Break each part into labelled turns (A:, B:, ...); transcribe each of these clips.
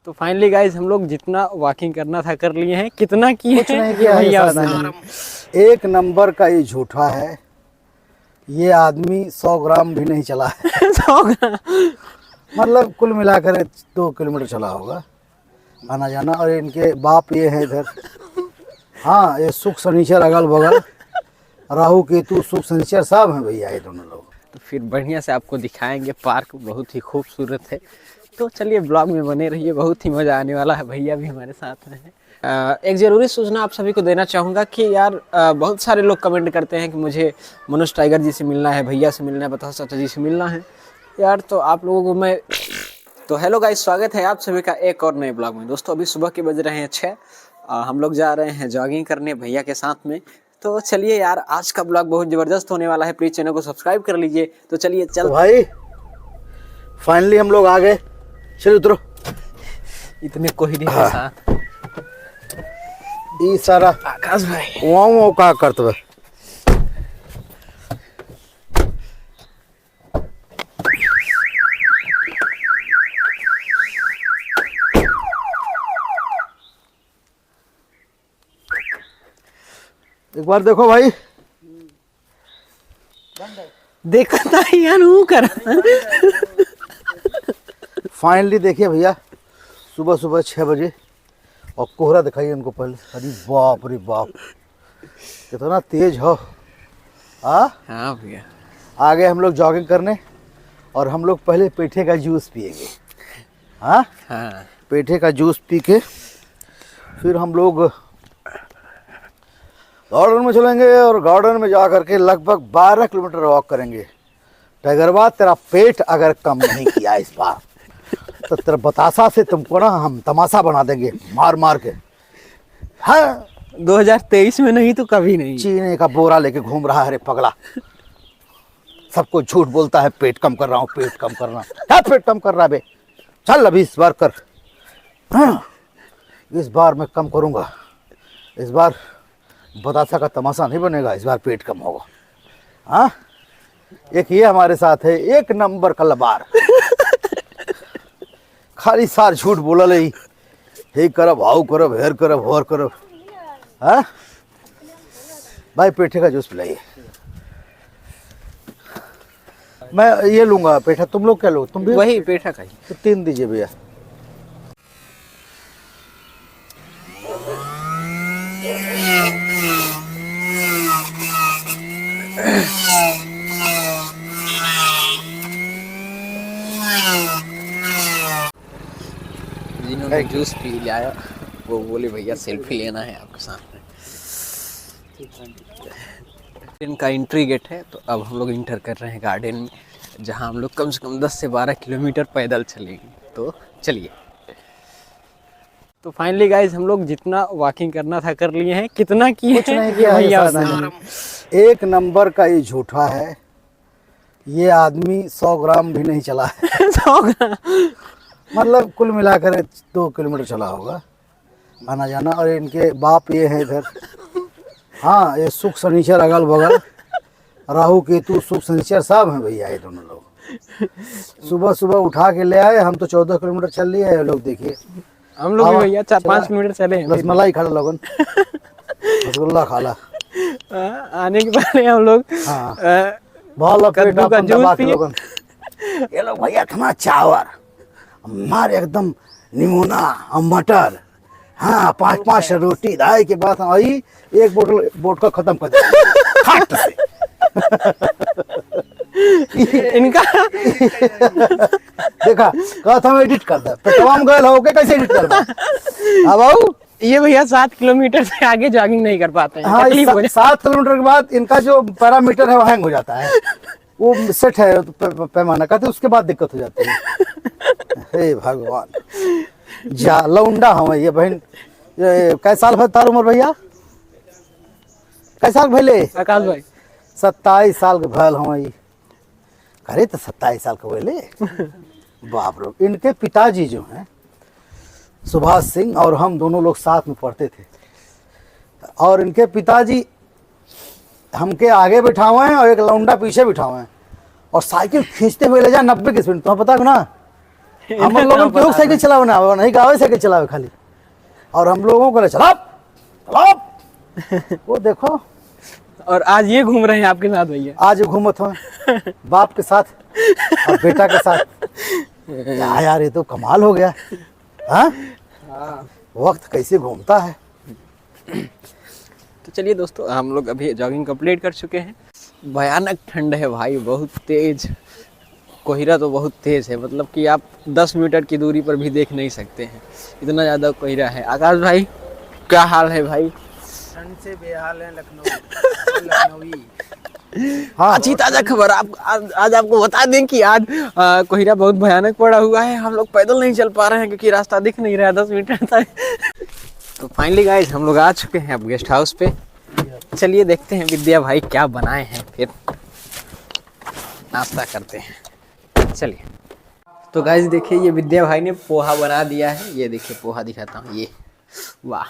A: तो finally guys हम लोग जितना वॉकिंग करना था कर लिए हैं। कितना किए
B: कुछ नहीं किया है
A: भैया
B: नहीं। एक नंबर का ये झूठा है। ये आदमी 100 ग्राम भी नहीं चला है।
A: 100 ग्राम
B: मतलब कुल मिलाकर 2 किलोमीटर चला होगा आना जाना। और इनके बाप ये हैं इधर। हाँ, ये सुख शनिचर अगल बगल, राहु केतु सुख शनिचर सब हैं भैया ये दोनों लोग।
A: तो फिर बढ़िया से आपको दिखाएंगे। पार्क बहुत ही खूबसूरत है। तो चलिए ब्लॉग में बने रहिए, बहुत ही मज़ा आने वाला है। भैया भी हमारे साथ में है। एक ज़रूरी सूचना आप सभी को देना चाहूँगा कि यार बहुत सारे लोग कमेंट करते हैं कि मुझे मनोज टाइगर जी से मिलना है, भैया से मिलना है, बतासा चाचा जी से मिलना है यार। तो आप लोगों को मैं तो हेलो गाइस, स्वागत है आप सभी का एक और नए ब्लॉग में। दोस्तों अभी सुबह के बज रहे हैं 6। हम लोग जा रहे हैं जॉगिंग करने भैया के साथ में। तो चलिए यार, आज का ब्लॉग बहुत ज़बरदस्त होने वाला है। प्लीज़ चैनल को सब्सक्राइब कर लीजिए। तो चलिए चल
B: तो भाई फाइनली हम लोग आ गए। चलो उतरो।
A: इतने कोहरे के साथ
B: ये सारा
A: आकाश भाई
B: वो का करते एक बार देखो भाई।
A: देखता ही यार वो कर।
B: फाइनली देखिए भैया, सुबह सुबह 6 बजे और कोहरा दिखाइए उनको पहले। अरे बाप रे बाप, कितना तेज हो।
A: हाँ भैया,
B: आगे हम लोग जॉगिंग करने और हम लोग पहले पेठे का जूस पिएंगे। हाँ, पेठे का जूस पी के फिर हम लोग गार्डन में चलेंगे और गार्डन में जा करके लगभग 12 किलोमीटर वॉक करेंगे। टाइगरवा, तेरा पेट अगर कम नहीं किया इस बार तो तेरा बतासा से तुमको ना हम तमाशा बना देंगे मार मार के। हाँ,
A: 2023 में नहीं तो कभी नहीं।
B: चीनी का बोरा लेके घूम रहा है रे पगला। सबको झूठ बोलता है पेट कम कर रहा हूँ, पेट कम कर रहा हूँ। क्या पेट कम कर रहा है बे? चल अभी इस बार कर। हाँ, इस बार मैं कम करूँगा। इस बार बतासा का तमाशा नहीं बनेगा, इस बार पेट कम होगा। हाँ, एक ये हमारे साथ है, एक नंबर का लबार। खाली सार झूठ बोला ले, हे करब हाउ करब हेर करब होर करब। हाँ भाई, पेठे का जूस पिलाइए। मैं ये लूंगा पेठा, तुम लोग क्या लो? तुम भी
A: वही पेठा का ही।
B: तो 3 दीजिए भैया।
A: जिन्होंने जूस पी लिया वो बोले भैया सेल्फी लेना है आपके साथ में। इनका एंट्री गेट है। तो अब हम लोग इंटर कर रहे हैं गार्डन में, जहां हम लोग कम से कम 10 से 12 किलोमीटर पैदल चलेंगे। तो चलिए। तो फाइनली गाइज हम लोग जितना वॉकिंग करना था कर लिए हैं। कितना किए
B: कुछ नहीं किया है
A: भैया
B: नहीं। एक नंबर का ये झूठा है। ये आदमी 100 ग्राम भी नहीं चला है।
A: 100 ग्राम
B: मतलब कुल मिलाकर 2 किलोमीटर चला होगा आना जाना। और इनके बाप ये हैं इधर। हाँ, ये सुख शनिचर अगल बगल, राहु केतु सुख शनिचर सब हैं भैया ये दोनों लोग। सुबह सुबह उठा के ले आए। हम तो 14 किलोमीटर चल लिए हैं। लोग देखिए,
A: हम लोग भी भैया 4-5 किलोमीटर चले हैं।
B: रसमलाई खा लो लोगन, रसगुल्ला खा ला।
A: आने के पहले हम लोग
B: बहुत
A: कद्दू का जूस पिए।
B: ये लोग भैया खाना चावल हमारे एकदम निमोना और मटर। हाँ, 5-5 रोटी दाई के बाद आई एक बोतल बोट खत्म कर दिया से।
A: इनका
B: देखा, कहा था मैं एडिट कर दे, तमाम गए हो के कैसे एडिट कर दे। अब आओ,
A: ये भैया 7 किलोमीटर से आगे जॉगिंग नहीं कर पाते हैं।
B: हाँ, 7 किलोमीटर के बाद इनका जो पैरामीटर है वो हैंग हो जाता है। वो सेट है पैमाना का, तो उसके बाद दिक्कत हो जाती है। हे भगवान, जा लौंडा हूँ ये बहन। कै साल भर तार उम्र भैया? कै साल भले?
A: आकाश भाई
B: 27 साल के भल हूँ। अरे तो 27 साल के बोले बाप रे। इनके पिताजी जो हैं सुभाष सिंह, और हम दोनों लोग साथ में पढ़ते थे। और इनके पिताजी हमके आगे बैठा हुए हैं और एक लौंडा पीछे बैठा हुए हैं, और साइकिल खींचते हुए ले जाए 90 की स्पीड। तुम्हें पता है ना? हम लोगों को साइकिल चलावे ना नहीं गावे साइकिल चलावे खाली, और हम लोगों को चला वो देखो।
A: और आज ये घूम रहे हैं आपके साथ भैया?
B: आज घूमत हो बाप के साथ और बेटा के साथ। क्या यार, ये तो कमाल हो गया। हाँ, वक्त कैसे घूमता है।
A: तो चलिए दोस्तों, हम लोग अभी जॉगिंग कंप्लीट कर चुके हैं। भयानक ठंड है भाई, बहुत तेज कोहरा, तो बहुत तेज है, मतलब कि आप 10 मीटर की दूरी पर भी देख नहीं सकते हैं, इतना ज़्यादा कोहरा है। आकाश भाई क्या हाल है भाई?
C: ठंड से बेहाल है लखनवी।
B: हाँ,
A: अच्छी ताज़ा खबर आज आपको बता दें कि आज कोहरा बहुत भयानक पड़ा हुआ है। हम लोग पैदल नहीं चल पा रहे हैं क्योंकि रास्ता दिख नहीं रहा है 10 मीटर तक। तो फाइनली गाइस हम लोग आ चुके हैं अब गेस्ट हाउस पे। चलिए देखते हैं विद्या भाई क्या बनाए हैं, फिर नाश्ता करते हैं। चलिए। तो गाइस देखिए, ये विद्या भाई ने पोहा बना दिया है। ये देखिए पोहा दिखाता हूँ, ये वाह।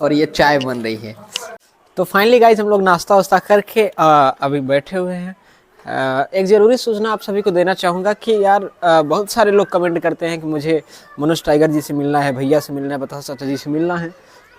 A: और ये चाय बन रही है। तो फाइनली गाइस हम लोग नाश्ता वास्ता करके अभी बैठे हुए हैं। एक ज़रूरी सूचना आप सभी को देना चाहूँगा कि यार बहुत सारे लोग कमेंट करते हैं कि मुझे मनोज टाइगर जी से मिलना है, भैया से मिलना है, बता चाचा जी से मिलना है।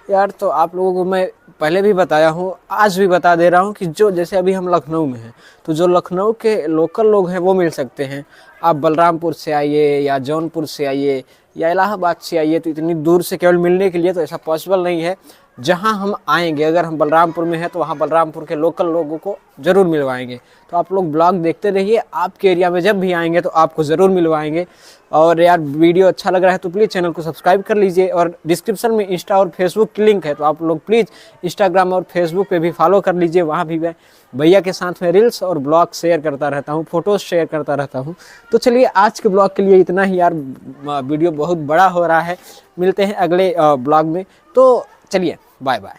A: यार तो आप लोगों को मैं पहले भी बताया हूँ, आज भी बता दे रहा हूँ कि जो जैसे अभी हम लखनऊ में हैं, तो जो लखनऊ के लोकल लोग हैं वो मिल सकते हैं। आप बलरामपुर से आइए या जौनपुर से आइए या इलाहाबाद से आइए, तो इतनी दूर से केवल मिलने के लिए तो ऐसा पॉसिबल नहीं है। जहाँ हम आएंगे, अगर हम बलरामपुर में हैं तो वहाँ बलरामपुर के लोकल लोगों को ज़रूर मिलवाएंगे। तो आप लोग ब्लॉग देखते रहिए, आपके एरिया में जब भी आएंगे तो आपको ज़रूर मिलवाएंगे। और यार वीडियो अच्छा लग रहा है तो प्लीज़ चैनल को सब्सक्राइब कर लीजिए। और डिस्क्रिप्शन में इंस्टा और फेसबुक की लिंक है, तो आप लोग प्लीज़ इंस्टाग्राम और फेसबुक पे भी फॉलो कर लीजिए। वहाँ भी मैं भैया के साथ में रील्स और ब्लॉग शेयर करता रहता हूँ, फ़ोटोज़ शेयर करता रहता हूँ। तो चलिए आज के ब्लॉग के लिए इतना ही। यार वीडियो बहुत बड़ा हो रहा है, मिलते हैं अगले ब्लॉग में। तो चलिए बाय बाय।